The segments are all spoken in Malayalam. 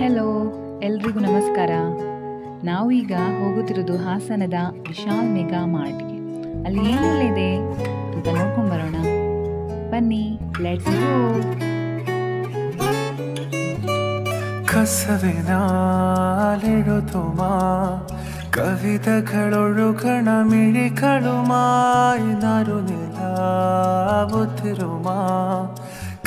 ಹೆಲೋ, ಎಲ್ರಿಗೂ ನಮಸ್ಕಾರ. ನಾವೀಗ ಹೋಗುತ್ತಿರೋದು ಹಾಸನದ ವಿಶಾಲ್ ಮೆಗಾ ಮಾರ್ಟ್ಗೆ. ಅಲ್ಲಿ ಏನೆಲ್ಲ ಇದೆ ಅಂತ ನೋಡ್ಕೊಂಡ್ಬರೋಣ. ಬನ್ನಿ, ಲೆಟ್ಸ್ ಗೋ. ಕಸವಿನಾಲಿಡುತ್ತುಮ ಕವಿತೆಗಳೊಳುಗಣ ಮಿഴിಗಳು മായിനാരു നിലാവുതിരുമ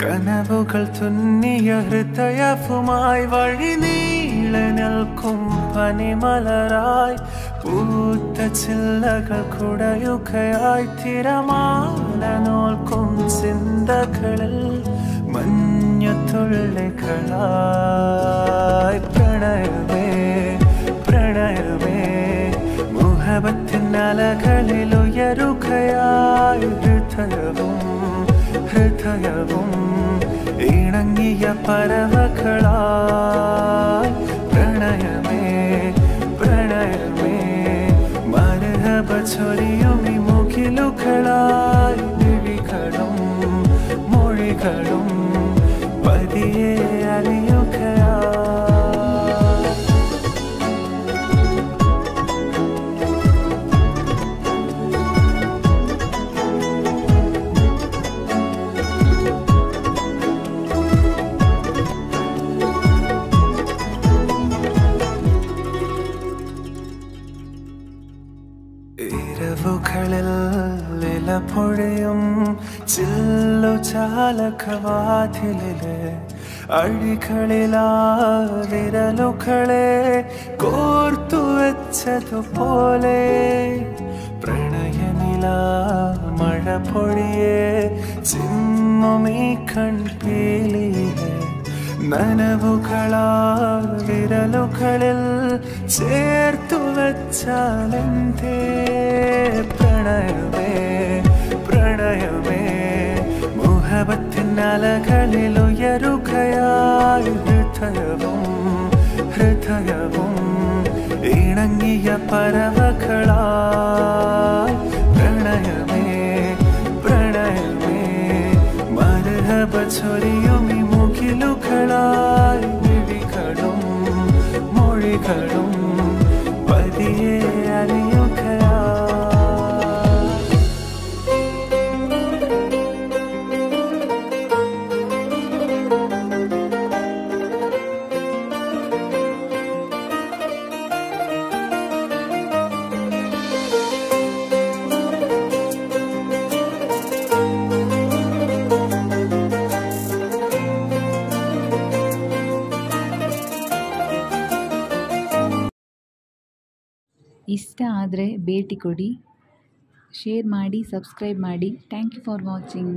കനവുകൾ തുന്നിയ ഹൃദയവുമായി വഴി നീളെ നിൽക്കും പനിമലരായി പൂത്ത ചില്ലകൾ കുടയുകയായി തിരമാല നോൽക്കും ചിന്തകളിൽ മഞ്ഞത്തുള്ളികളായി പ്രണയമേ പ്രണയമേ മുഹബത്തിൻ അലകളിൽ ഉയരുകയായി ഹൃദയവും ഇണങ്ങിയ പറവകളായി പ്രണയമേ പ്രണയമേ മരഹബ ചൊരിയും ഈ മുകിലുകളായി മിഴികളും മൊഴികളും പതിയെ അലിയുകയായി. ഇരവുകളിൽ ഇലപൊഴിയും ചില്ലു ചാലകവാതിലിലെ അഴികളിലാ വിരലുകളെ കോർത്തു വെച്ചതുപോലെ പ്രണയനില മഴ പൊഴിയെ ചിമ്മുമീ കൺപീലിയിലെ നനവുകളാ വിരലുകളിൽ ചേർത്തു വെച്ചാലെന്തേ പ്രണയമേ പ്രണയമേ മുഹബത്തിൻ അലകളിൽ ഉയരുകയായി ഹൃദയവും ഇണങ്ങിയ പറവകളായി പ്രണയമേ പ്രണയമേ മരഹബ ചൊരിയും ഈ മുകിലുകളായി മിഴികളും മൊഴികളും പതിയെ അലിയുകയായി. ಇಷ್ಟ ಆದರೆ ಭೇಟಿ ಕೊಡಿ, ಶೇರ್ ಮಾಡಿ, ಸಬ್ಸ್ಕ್ರೈಬ್ ಮಾಡಿ. Thank you for watching.